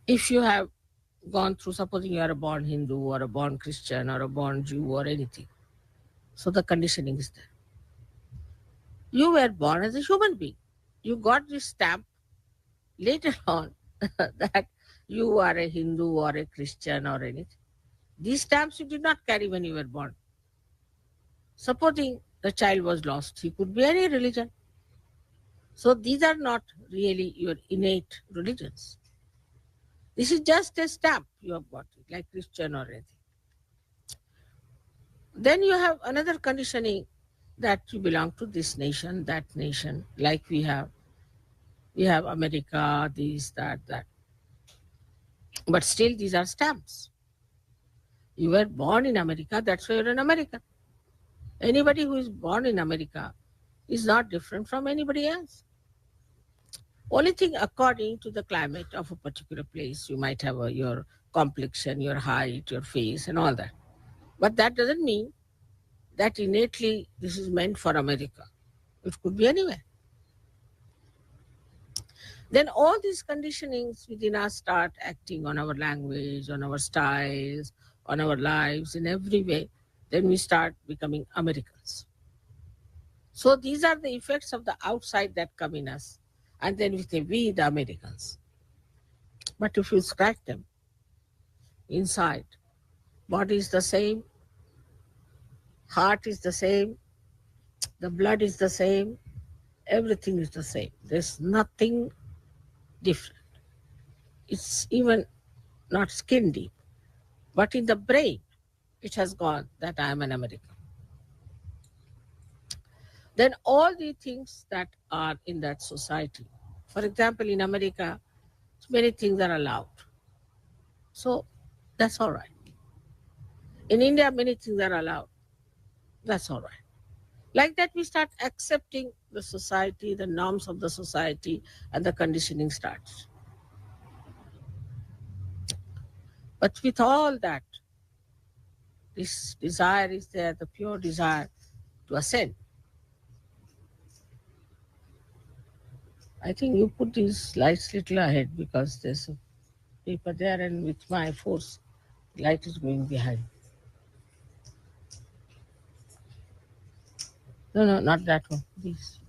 if you have gone through, supposing you are a born Hindu or a born Christian or a born Jew or anything, so the conditioning is there. You were born as a human being. You got this stamp later on that you are a Hindu or a Christian or anything. These stamps you did not carry when you were born. Supposing the child was lost. He could be any religion. So these are not really your innate religions. This is just a stamp you have got, like Christian or anything. Then you have another conditioning that you belong to this nation, that nation, like we have America, this, that. But still these are stamps. You were born in America, that's why you're an American. Anybody who is born in America is not different from anybody else. Only thing, according to the climate of a particular place, you might have your complexion, your height, your face, and all that. But that doesn't mean that innately this is meant for America. It could be anywhere. Then all these conditionings within us start acting on our language, on our styles, on our lives, in every way. Then we start becoming Americans. So these are the effects of the outside that come in us. And then we say, we the Americans. But if you scratch them, inside, body is the same, heart is the same, the blood is the same, everything is the same. There's nothing different. It's even not skin deep. But in the brain, it has gone that I am an American. Then all the things that are in that society, for example, in America, many things are allowed. So that's all right. In India, many things are allowed. That's all right. Like that, we start accepting the society, the norms of the society, and the conditioning starts. But with all that, this desire is there, the pure desire to ascend. I think you put these lights little ahead because there's a paper there, and with my force, light is going behind. No, not that one, please.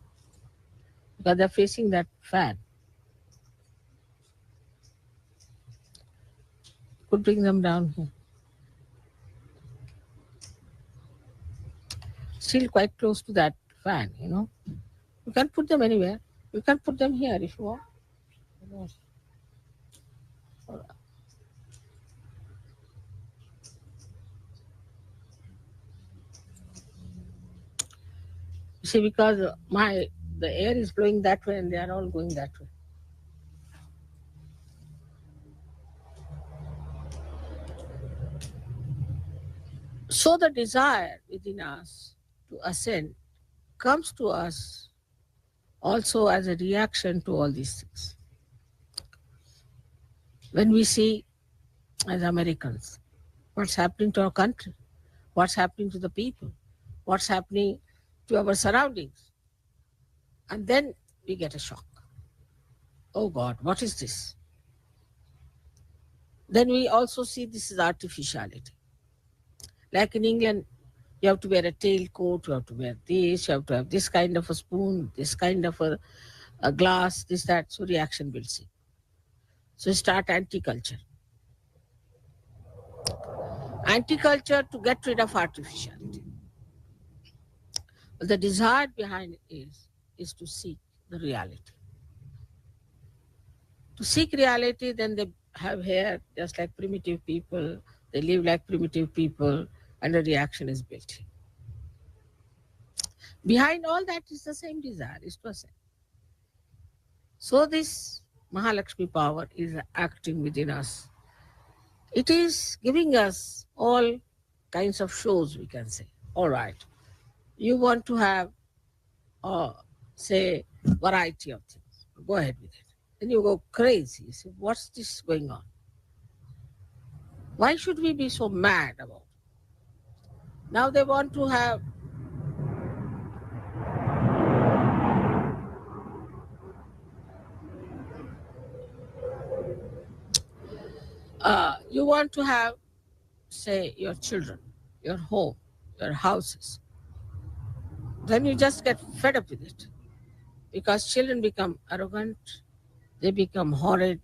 Because they're facing that fan. Could bring them down here. Still quite close to that fan, you know. You can put them anywhere. You can put them here if you want. You see, because the air is blowing that way and they are all going that way. So the desire within us to ascend comes to us also as a reaction to all these things. When we see, as Americans, what's happening to our country, what's happening to the people, what's happening to our surroundings, and then we get a shock. Oh God, what is this? Then we also see this is artificiality. Like in England, you have to wear a tailcoat, you have to wear this, you have to have this kind of a spoon, this kind of a glass, this, that. So reaction builds in. So start anti-culture. Anti-culture to get rid of artificiality. But the desire behind it is to seek the reality. To seek reality, then they have hair just like primitive people, they live like primitive people, and the reaction is built in. Behind all that is the same desire, is to ascend. So this Mahalakshmi power is acting within us. It is giving us all kinds of shows, we can say. All right, you want to have, say, variety of things. Go ahead with it. Then you go crazy. You say, what's this going on? Why should we be so mad about it? Now they want to have you want to have, say, your children, your home, your houses. Then you just get fed up with it. Because children become arrogant, they become horrid,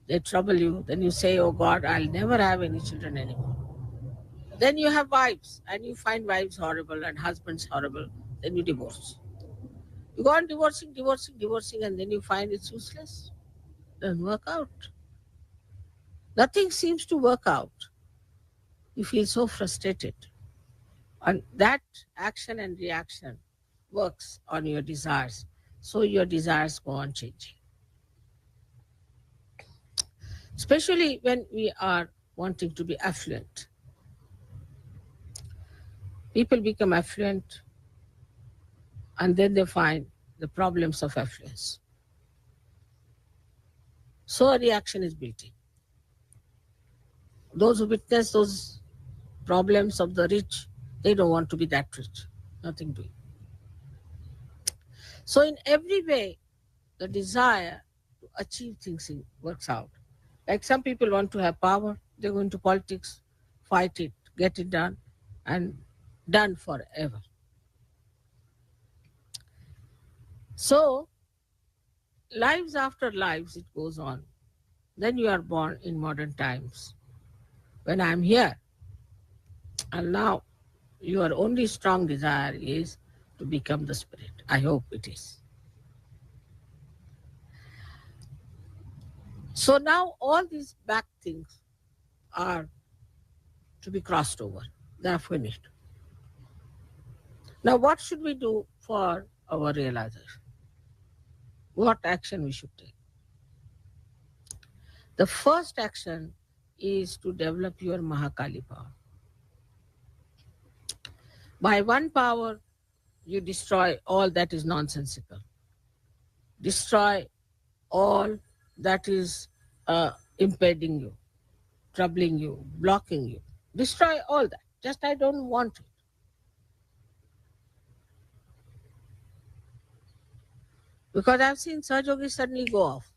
they trouble you. Then you say, oh God, I'll never have any children anymore. Then you have wives and you find wives horrible and husbands horrible. Then you divorce. You go on divorcing, and then you find it's useless. Doesn't work out. Nothing seems to work out. You feel so frustrated. And that action and reaction works on your desires. So your desires go on changing. Especially when we are wanting to be affluent. People become affluent and then they find the problems of affluence. So a reaction is built in. Those who witness those problems of the rich, they don't want to be that rich. Nothing doing. So in every way, the desire to achieve things works out. Like some people want to have power, they go into politics, fight it, get it done, and done forever. So, lives after lives, it goes on. Then you are born in modern times. When I am here, and now your only strong desire is to become the spirit. I hope it is. So now all these back things are to be crossed over. They are finished. Now what should we do for our realization? What action we should take? The first action is to develop your Mahakali power. By one power, you destroy all that is nonsensical. Destroy all that is impeding you, troubling you, blocking you. Destroy all that. Just I don't want it. Because I've seen Sahajogis suddenly go off.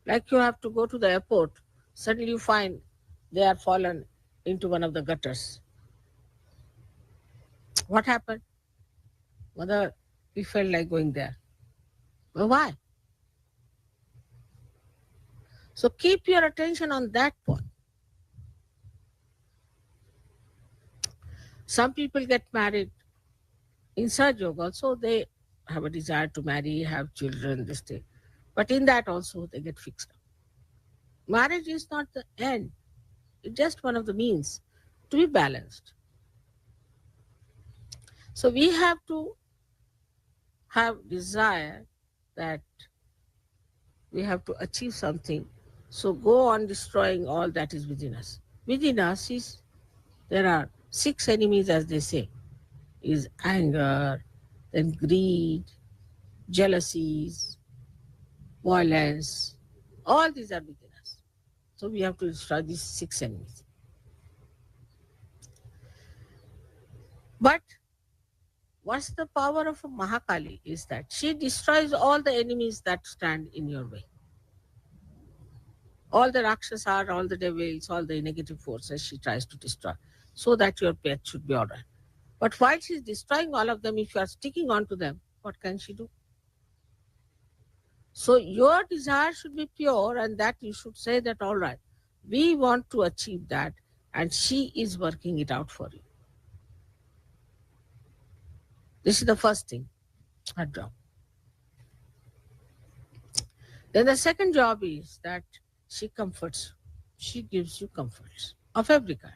Like you have to go to the airport, suddenly you find they are fallen into one of the gutters. What happened? Mother, we felt like going there. Well, why? So keep your attention on that point. Some people get married in Sahajog also, they have a desire to marry, have children, this thing. But in that also they get fixed up. Marriage is not the end. It's just one of the means to be balanced. So we have to have desire that we have to achieve something. So go on destroying all that is within us. Within us is, there are 6 enemies, as they say, is anger, then greed, jealousies, violence. All these are within us. So we have to destroy these 6 enemies. But what's the power of a Mahakali is that she destroys all the enemies that stand in your way. All the Rakshasas, all the devils, all the negative forces she tries to destroy, so that your path should be ordered. But while she's destroying all of them, if you are sticking on to them, what can she do? So your desire should be pure, and that you should say that, all right, we want to achieve that, and she is working it out for you. This is the first thing, her job. Then the second job is that she comforts. She gives you comforts of every kind.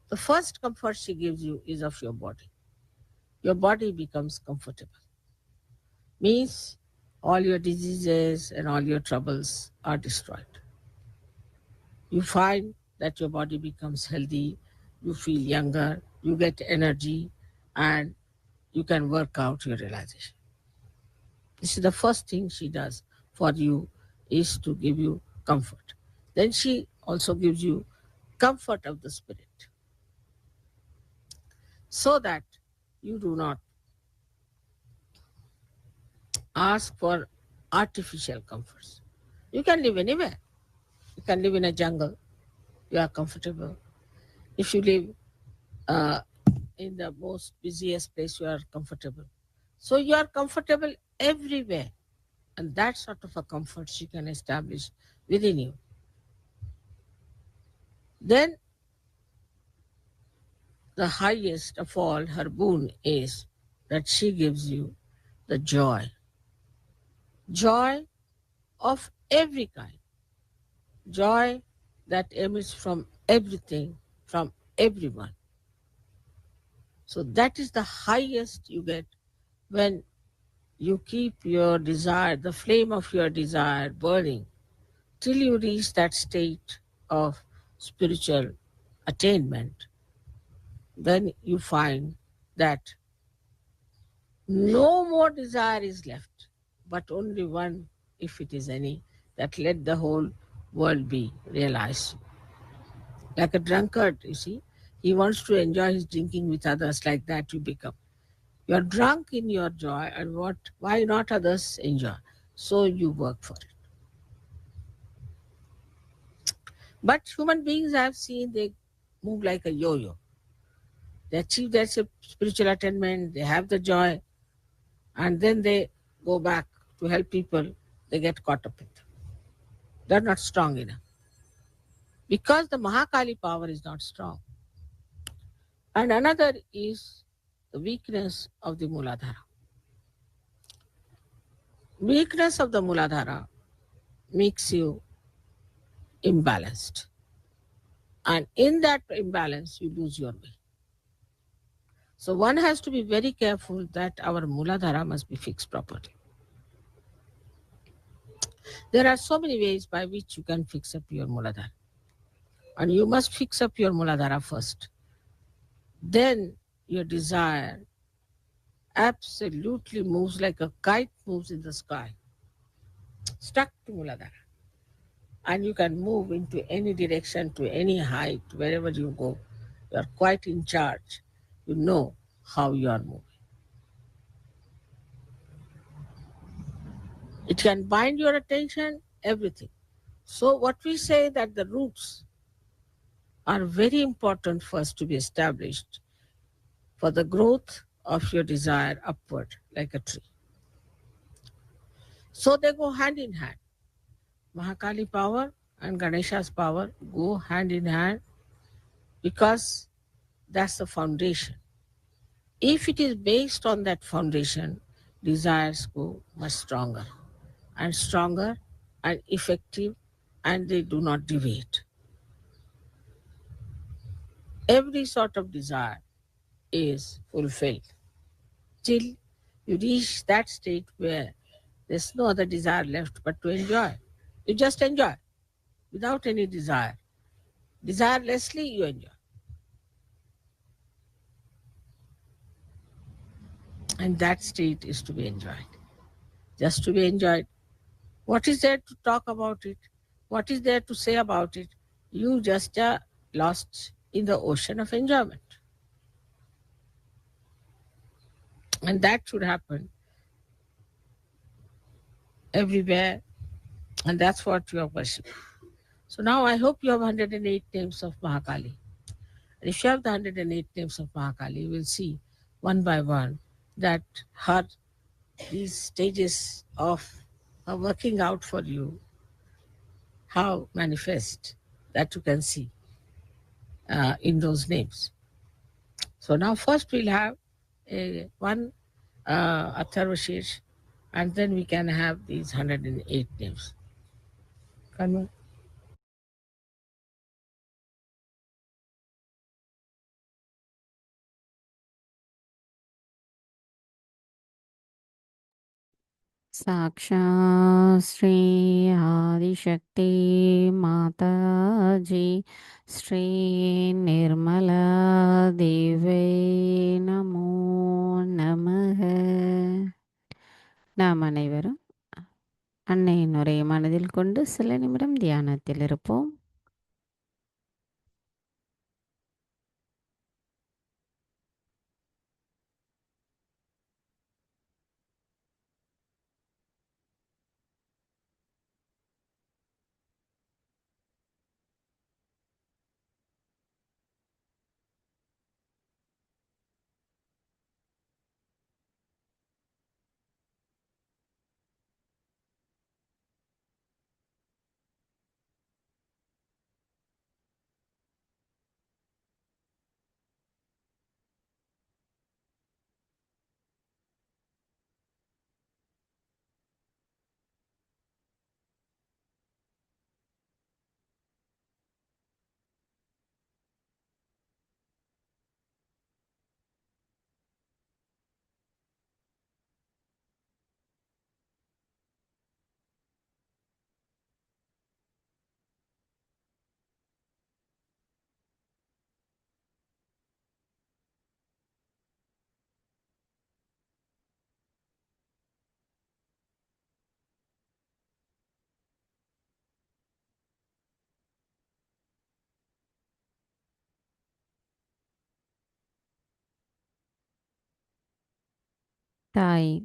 The first comfort she gives you is of your body. Your body becomes comfortable. Means all your diseases and all your troubles are destroyed. You find that your body becomes healthy, you feel younger, you get energy, and you can work out your realization. This is the first thing she does for you, is to give you comfort. Then she also gives you comfort of the spirit, so that you do not ask for artificial comforts. You can live anywhere. You can live in a jungle. You are comfortable. If you live in the most busiest place, you are comfortable. So you are comfortable everywhere. And that sort of a comfort she can establish within you. Then the highest of all her boon is that she gives you the joy. Joy of every kind. Joy that emits from everything, from everyone. So that is the highest you get when you keep your desire, the flame of your desire burning till you reach that state of spiritual attainment. Then you find that no more desire is left, but only one, if it is any, that let the whole world be realized. Like a drunkard, you see, he wants to enjoy his drinking with others, like that you become. You are drunk in your joy, and why not others enjoy? So you work for it. But human beings I have seen, they move like a yo-yo. They achieve their spiritual attainment, they have the joy, and then they go back to help people, they get caught up in them. They're not strong enough. Because the Mahakali power is not strong. And another is the weakness of the Muladhara. Weakness of the Muladhara makes you imbalanced. And in that imbalance, you lose your way. So one has to be very careful that our Muladhara must be fixed properly. There are so many ways by which you can fix up your Muladhara. And you must fix up your Muladhara first. Then your desire absolutely moves like a kite moves in the sky, stuck to Muladhara. And you can move into any direction, to any height, wherever you go. You are quite in charge. You know how you are moving. It can bind your attention, everything. So what we say that the roots are very important first to be established for the growth of your desire upward like a tree. So they go hand in hand. Mahakali power and Ganesha's power go hand in hand because that's the foundation. If it is based on that foundation, desires go much stronger and effective, and they do not deviate. Every sort of desire is fulfilled till you reach that state where there's no other desire left but to enjoy. You just enjoy without any desire. Desirelessly, you enjoy. And that state is to be enjoyed. Just to be enjoyed. What is there to talk about it? What is there to say about it? You just are lost in the ocean of enjoyment. And that should happen everywhere. And that's what you are worshipping. So now I hope you have 108 names of Mahakali. And if you have the 108 names of Mahakali, you will see one by one that these stages of working out for you, how manifest that you can see in those names. So now first we'll have one Atharvashish, and then we can have these 108 names. Kanwal? साक्षात् श्री आदिशक्ति माताजी श्री निर्मला देवे நமோ நமः. நாம் அனைவரும் அன்னையின் உரையை மனதில் கொண்டு சில நிமிடம் தியானத்தில் இருப்போம். தாய்,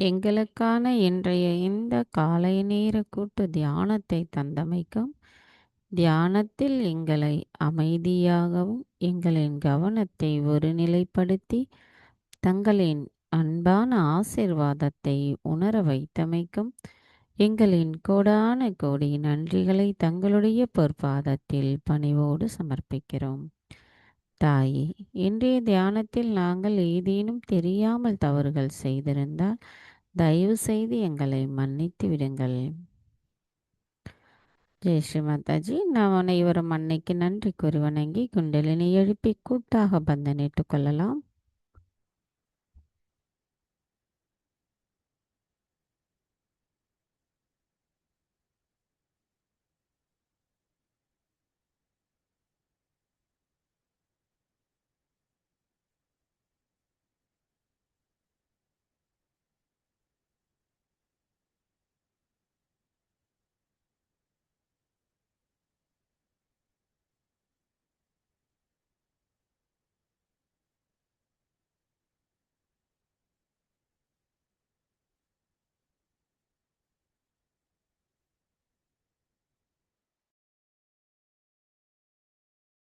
எங்களுக்கான இன்றைய இந்த காலை நேர கூட்டு தியானத்தை தந்தமைக்கும், தியானத்தில் எங்களை அமைதியாகவும் எங்களின் கவனத்தை ஒருநிலைப்படுத்தி தங்களின் அன்பான ஆசிர்வாதத்தை உணர வைத்தமைக்கும் எங்களின் கோடான கோடி நன்றிகளை தங்களுடைய பொற்பாதத்தில் பணிவோடு சமர்ப்பிக்கிறோம். தாயே, இன்றைய தியானத்தில் நாங்கள் ஏதேனும் தெரியாமல் தவறுகள் செய்திருந்தால் தயவு செய்து எங்களை மன்னித்து விடுங்கள். ஜெய் ஸ்ரீ மாதாஜி. நாம் அனைவரும் அன்னைக்கு நன்றி கூறி வணங்கி குண்டலினை எழுப்பி கூட்டாக பந்தனிட்டுக் கொள்ளலாம்.